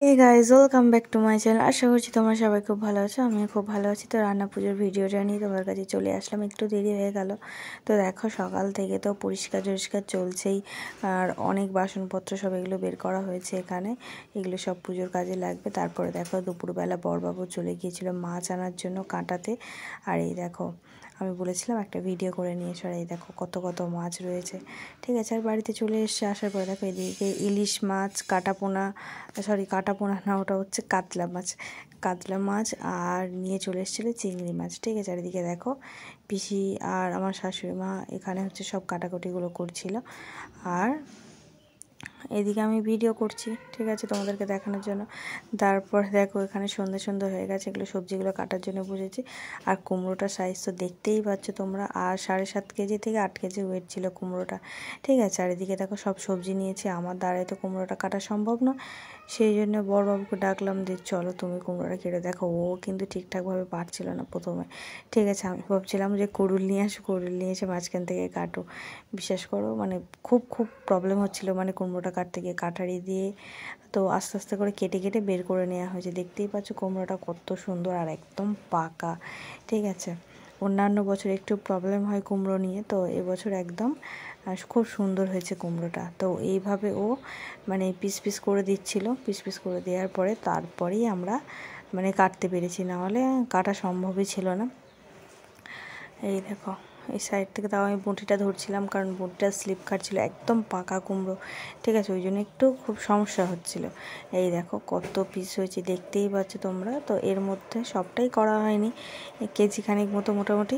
Hey guys, welcome back to my channel. আশা করছি তোমরা সবাই খুব ভালো আছো। আমিও খুব ভালো আছি। তো রান্না পুজোর ভিডিওটা নিয়ে তোমার কাছে চলে আসলাম। একটু দেরি হয়ে গেল। তো দেখো, সকাল থেকে তো পরিষ্কার চলছেই। আর অনেক বাসনপত্র সব এগুলো বের করা হয়েছে এখানে। এগুলো সব পুজোর কাজে লাগবে। তারপরে দেখো, দুপুরবেলা বড়বাবু চলে গিয়েছিল মাছ আনার জন্য কাঁটাতে। আর এই দেখো, আমি বলেছিলাম একটা ভিডিও করে নিয়ে এসো। আর এই দেখো কত কত মাছ রয়েছে। ঠিক আছে, আর বাড়িতে চলে এসে আসার পরে দেখো এদিকে ইলিশ মাছ, কাটাপোনা না, ওটা হচ্ছে কাতলা মাছ আর নিয়ে চলে এসেছিলো চিংড়ি মাছ। ঠিক আছে, আর এদিকে দেখো পিসি আর আমার শাশুড়ি মা এখানে হচ্ছে সব কাটাকুটিগুলো করছিল। আর এদিকে আমি ভিডিও করছি, ঠিক আছে, তোমাদেরকে দেখানোর জন্য। তারপর দেখো এখানে সন্ধ্যে হয়ে গেছে। এগুলো সবজিগুলো কাটার জন্য বসেছি। আর কুমড়োটার সাইজ তো দেখতেই পাচ্ছ তোমরা। আর 7.5 কেজি থেকে 8 কেজি ওয়েট ছিল কুমড়োটা। ঠিক আছে, আর এদিকে দেখো সব সবজি নিয়েছি। আমার দ্বারাই তো কুমড়োটা কাটা সম্ভব না, সেই জন্য বড়বাবুকে ডাকলাম যে চলো তুমি কুমড়োটা কেটে দেখো। ও কিন্তু ঠিকঠাকভাবে পারছিল না প্রথমে। ঠিক আছে, আমি ভাবছিলাম যে কুড়ুল নিয়ে এসে মাঝখান থেকে কাটো। বিশ্বাস করো, মানে খুব প্রবলেম হচ্ছিলো, মানে কুমড়োটা কাটতে গিয়ে কাটারি দিয়ে। তো আস্তে আস্তে করে কেটে বের করে নেওয়া হয়েছে। দেখতেই পাচ্ছ কুমড়োটা কত সুন্দর আর একদম পাকা। ঠিক আছে, অন্যান্য বছর একটু প্রবলেম হয় কুমড়ো নিয়ে, তো এবছর একদম খুব সুন্দর হয়েছে কুমড়োটা। তো এইভাবে ও মানে পিস করে দিচ্ছিল। পিস করে দেওয়ার পরে তারপরেই আমরা মানে কাটতে পেরেছি, নাহলে কাটা সম্ভবই ছিল না। এই দেখো, এই সাইড থেকে তাও আমি বঁটিটা ধরছিলাম, কারণ বঁটিটা স্লিপ কাটছিল, একদম পাকা কুমড়ো। ঠিক আছে, ওই জন্য একটু খুব সমস্যা হচ্ছিল। এই দেখো কত পিস হয়েছে, দেখতেই পাচ্ছ তোমরা। তো এর মধ্যে সবটাই করা হয়নি, কেজি খানিক মোটামুটি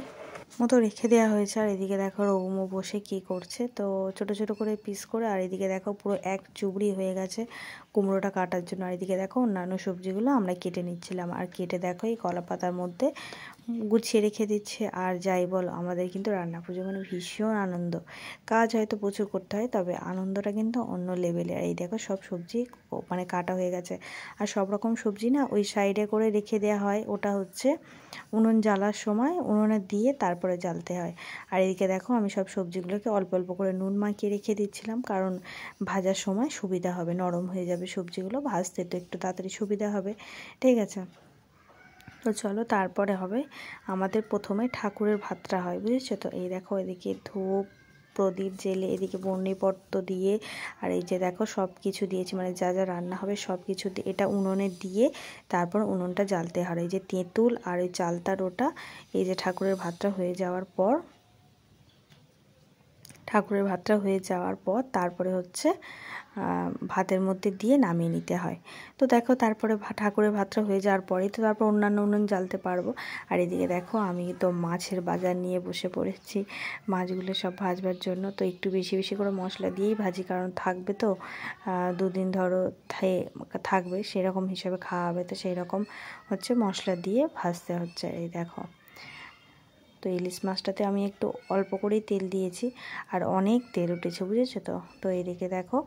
রেখে দেওয়া হয়েছে। আর এদিকে দেখো রৌমো বসে কি করছে, তো ছোট করে পিস করে। আর এদিকে দেখো পুরো এক চুবড়ি হয়ে গেছে কুমড়োটা কাটার জন্য। আর এদিকে দেখো অন্যান্য সবজিগুলো আমরা কেটে নিচ্ছিলাম। আর কেটে দেখো এই কলা পাতার মধ্যে গুছিয়ে রেখে দিচ্ছে। আর যাই বলো, আমাদের কিন্তু রান্না পুজো মানে ভীষণ আনন্দ। কাজ হয়তো প্রচুর করতে হয়, তবে আনন্দটা কিন্তু অন্য লেভেলে। আর এই দেখো সব সবজি মানে কাটা হয়ে গেছে। আর সব রকম সবজি না ওই সাইডে করে রেখে দেওয়া হয়, ওটা হচ্ছে উনুন জ্বালার সময় উনুনে দিয়ে তারপরে জ্বালতে হয়। আর এদিকে দেখো আমি সব সবজিগুলোকে অল্প করে নুন মাখিয়ে রেখে দিচ্ছিলাম, কারণ ভাজার সময় সুবিধা হবে, নরম হয়ে যাবে সবজিগুলো, ভাজতে তো একটু তাড়াতাড়ি সুবিধা হবে। ঠিক আছে, তো চলো তারপরে হবে আমাদের প্রথমে ঠাকুরের ভাতটা হয়, বুঝেছো তো। এই দেখো এদিকে ধূপ প্রদীপ জেলে, এদিকে বর্ণিপট্ট দিয়ে, আর এই যে দেখো সব কিছু দিয়েছি, মানে যা রান্না হবে সব কিছু এটা উনুনে দিয়ে তারপর উনুনটা জ্বালতে হয়। এই যে তেঁতুল আর ওই চালতার ওটা, এই যে ঠাকুরের ভাতটা হয়ে যাওয়ার পর তারপরে হচ্ছে ভাতের মধ্যে দিয়ে নামিয়ে নিতে হয়। তো দেখো তারপরে ঠাকুরের ভাতটা হয়ে যাওয়ার পরেই তো তারপর অন্যান্য উনুন জ্বালতে পারবো। আর এদিকে দেখো আমি তো মাছের বাজার নিয়ে বসে পড়েছি মাছগুলো সব ভাজবার জন্য। তো একটু বেশি করে মশলা দিয়েই ভাজি, কারণ থাকবে তো 2 দিন ধরো থাকবে, সেরকম হিসাবে খাওয়া হবে, তো সেই রকম হচ্ছে মশলা দিয়ে ভাজতে হচ্ছে। এই দেখো, তো ইলিশ মাছটাতে আমি একটু অল্প করেই তেল দিয়েছি, আর অনেক তেল উঠেছে, বুঝেছো তো। তো এদিকে দেখো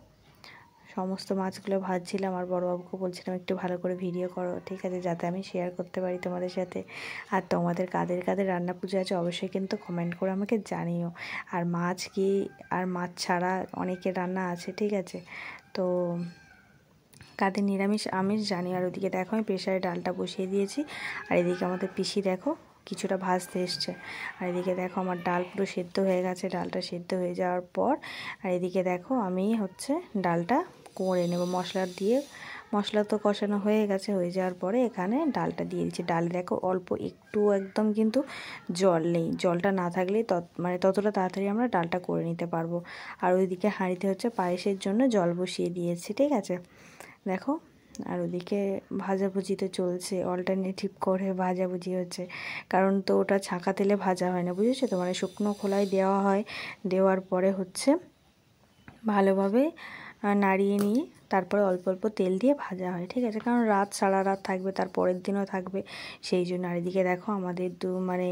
সমস্ত মাছগুলো ভাজছিলাম, আর বড়বাবুকে বলছিলাম একটু ভালো করে ভিডিও করো, ঠিক আছে, যাতে আমি শেয়ার করতে পারি তোমাদের সাথে। আর তোমাদের কাদের রান্না পুজো আছে অবশ্যই কিন্তু কমেন্ট করে আমাকে জানিও। আর মাছ ছাড়া অনেকের রান্না আছে, ঠিক আছে, তো কাদের নিরামিষ আমিষ জানি। আর ওদিকে দেখো আমি প্রেশারে ডালটা বসিয়ে দিয়েছি। আর এদিকে আমাদের পিসি দেখো কিছুটা ভাজতে এসছে। আর এদিকে দেখো আমার ডাল পুরো সেদ্ধ হয়ে গেছে। ডালটা সেদ্ধ হয়ে যাওয়ার পর আর এদিকে দেখো আমি হচ্ছে ডালটা করে নেব মশলা তো কষানো হয়ে গেছে। হয়ে যাওয়ার পরে এখানে ডালটা দিয়ে দিচ্ছি। ডালে দেখো অল্প একটু একদম কিন্তু জল নেই, জলটা না থাকলেই মানে ততটা তাড়াতাড়ি আমরা ডালটা করে নিতে পারবো। আর ওইদিকে হাঁড়িতে হচ্ছে পায়েসের জন্য জল বসিয়ে দিয়েছি, ঠিক আছে দেখো। আর ওদিকে ভাজাভুজি তো চলছে, অল্টারনেটিভ করে ভাজাভুজি হচ্ছে, কারণ তো ওটা ছাঁকা তেলে ভাজা হয় না, বুঝেছো তো, মানে শুকনো খোলায় দেওয়া হয়। দেওয়ার পরে হচ্ছে ভালোভাবে নাড়িয়ে নিয়ে তারপরে অল্প তেল দিয়ে ভাজা হয়, ঠিক আছে, কারণ সারা রাত থাকবে, তার পরের দিনও থাকবে, সেই জন্য। আর এদিকে দেখো আমাদের মানে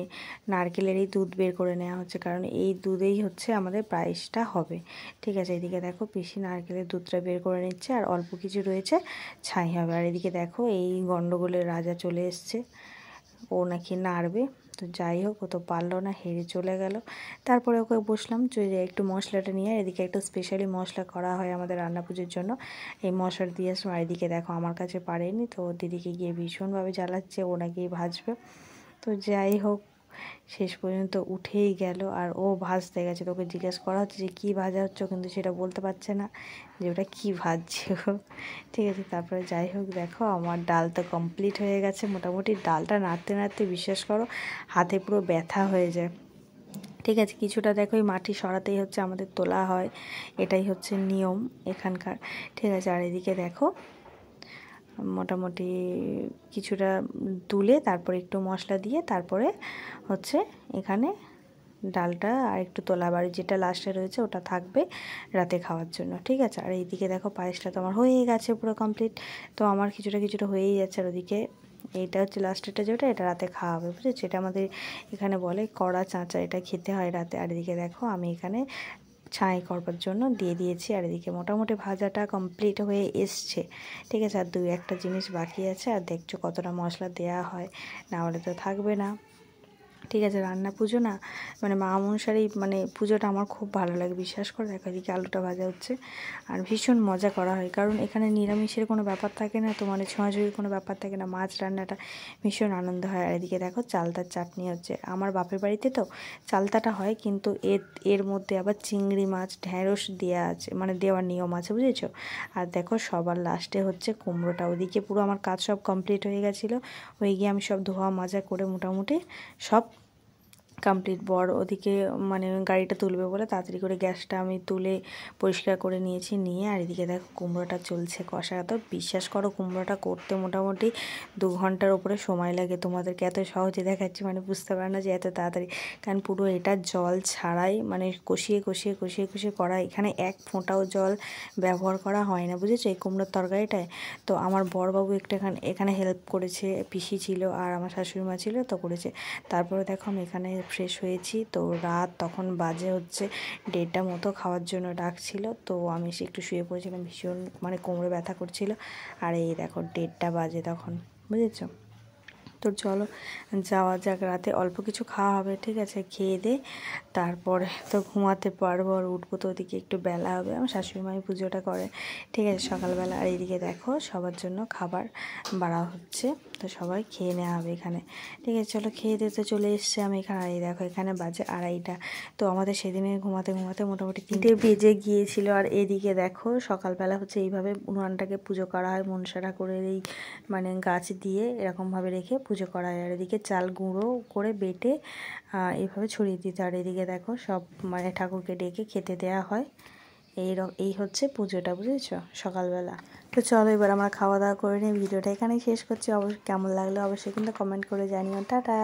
নারকেলেরই দুধ বের করে নেওয়া হচ্ছে, কারণ এই দুধেই হচ্ছে আমাদের পায়েসটা হবে, ঠিক আছে। এদিকে দেখো পিসি নারকেলের দুধটা বের করে নিচ্ছে, আর অল্প কিছু রয়েছে ছাই হবে। আর এদিকে দেখো এই গন্ডগোলের রাজা চলে এসছে, ও নাকি নাড়বে। তো যাই হোক, ও তো পারলো না, হেরে চলে গেল। তারপরে ওকে বসলাম যে একটু মশলাটা নিয়ে, এদিকে একটু স্পেশালি মশলা করা হয় আমাদের রান্না পুজোর জন্য, এই মশলা দিয়ে আসলাম। আর এদিকে দেখো আমার কাছে পারেনি, তো ওর দিদিকে গিয়ে ভীষণভাবে জ্বালাচ্ছে, ও নাকি ভাজবে। তো যাই হোক, শেষ পর্যন্ত উঠেই গেল। আর ও ভাজতে গেছে, তোকে জিজ্ঞেস করা হচ্ছে যে কী ভাজা হচ্ছে, কিন্তু সেটা বলতে পারছে না যে ওটা কী ভাজছে ও। ঠিক আছে, তারপরে যাই হোক, দেখো আমার ডাল তো কমপ্লিট হয়ে গেছে মোটামুটি। ডালটা নাড়তে নাড়তে বিশ্বাস করো হাতে পুরো ব্যথা হয়ে যায়। ঠিক আছে, কিছুটা দেখো এই মাটি সরাতেই হচ্ছে আমাদের তোলা হয়, এটাই হচ্ছে নিয়ম এখানকার। ঠিক আছে, আর এদিকে দেখো মোটামুটি কিছুটা তুলে তারপরে একটু মশলা দিয়ে তারপরে হচ্ছে এখানে ডালটা আর একটু তোলা, বাড়ি যেটা লাস্টে রয়েছে ওটা থাকবে রাতে খাওয়ার জন্য। ঠিক আছে, আর এইদিকে দেখো পায়েসটা তো আমার হয়েই গেছে পুরো কমপ্লিট। তো আমার কিছুটা কিছুটা হয়েই যাচ্ছে। আর ওদিকে এইটা হচ্ছে লাস্টেরটা, যেটা এটা রাতে খাওয়া হবে, বুঝেছো? এটা আমাদের এখানে বলে কড়া চাঁচা, এটা খেতে হয় রাতে। আর এদিকে দেখো আমি এখানে ছাই করবার জন্য দিয়ে দিয়েছি। আর এদিকে মোটামুটি ভাজাটা কমপ্লিট হয়ে এসছে। ঠিক আছে, আর দুই একটা জিনিস বাকি আছে। আর দেখছো কতটা মশলা দেওয়া হয়, না হলে তো থাকবে না। ঠিক আছে, রান্না পুজো না মানে মা অনুসারেই মানে পুজোটা আমার খুব ভালো লাগে, বিশ্বাস করে। দেখো এদিকে আলুটা ভাজা হচ্ছে, আর ভীষণ মজা করা হয়, কারণ এখানে নিরামিষের কোনো ব্যাপার থাকে না, তো মানে ছোঁয়াছুঁয়ির কোনো ব্যাপার থাকে না, মাছ রান্নাটা ভীষণ আনন্দ হয়। আর এদিকে দেখো চালতার চাটনি হচ্ছে। আমার বাপের বাড়িতে তো চালতাটা হয়, কিন্তু এর মধ্যে আবার চিংড়ি মাছ ঢ্যাঁড়স দেওয়া আছে, মানে দেওয়ার নিয়ম আছে, বুঝেছো? আর দেখো সবার লাস্টে হচ্ছে কুমড়োটা। ওদিকে পুরো আমার কাজ সব কমপ্লিট হয়ে গেছিলো, হয়ে গিয়ে আমি সব ধোয়া মাজা করে মোটামুটি সব কমপ্লিট। বর ওদিকে মানে গাড়িটা তুলবে বলে তাড়াতাড়ি করে গ্যাসটা আমি তুলে পরিষ্কার করে নিয়েছি, নিয়ে আর এদিকে দেখো কুমড়োটা চলছে কষা। তো বিশ্বাস করো কুমড়োটা করতে মোটামুটি 2 ঘন্টার উপরে সময় লাগে। তোমাদেরকে এত সহজে দেখাচ্ছি মানে বুঝতে পারে না যে এত তাড়াতাড়ি, কারণ পুরো এটা জল ছাড়াই মানে কষিয়ে কষিয়ে কষিয়ে কষিয়ে করা, এখানে এক ফোঁটাও জল ব্যবহার করা হয় না, বুঝেছো, এই কুমড়োর তরকারিটায়। তো আমার বরবাবু একটু এখানে হেল্প করেছে, পিসি ছিল আর আমার শাশুড়ি মা ছিল, তো করেছে। তারপরে দেখো আমি এখানে ফ্রেশ হয়েছি। তো রাত তখন বাজে হচ্ছে 1:30 মতো, খাওয়ার জন্য ডাকছিল। তো আমি এসে একটু শুয়ে পড়েছিলাম, ভীষণ মানে কোমরে ব্যথা করছিল। আর এই দেখো 1:30 বাজে তখন, বুঝেছো? তো চলো যাওয়া যাক, রাতে অল্প কিছু খাওয়া হবে। ঠিক আছে, খেয়ে দে তারপরে তো ঘুমাতে পারবো, আর উঠবো তো ওদিকে একটু বেলা হবে। আমার শাশুড়ি মাই পুজোটা করে, ঠিক আছে, সকালবেলা। আর এইদিকে দেখো সবার জন্য খাবার বাড়া হচ্ছে, তো সবাই খেয়ে নেওয়া হবে এখানে। ঠিক আছে, চলো খেয়ে দিতে চলে এসছে আমি এখানে। আর এই দেখো এখানে বাজে 2:30। তো আমাদের সেদিনে ঘুমাতে ঘুমাতে মোটামুটি 3টে বেজে গিয়েছিল। আর এদিকে দেখো সকালবেলা হচ্ছে এইভাবে উনুনটাকে পুজো করা হয়, মনসা ঠাকুরের এই মানে গাছ দিয়ে এরকমভাবে রেখে পুজো করা হয়। আর এদিকে চাল গুঁড়ো করে বেটে এইভাবে ছড়িয়ে দিতে। আর এদিকে দেখো সব মানে ঠাকুরকে ডেকে খেতে দেওয়া হয়। এই হচ্ছে পুজোটা, বুঝেছো, সকালবেলা। তো চলো এবার আমরা খাওয়া দাওয়া করে নিই। ভিডিওটা এখানেই শেষ করছি। অবশ্যই কেমন লাগলো অবশ্যই কিন্তু কমেন্ট করে জানিও। টাটা।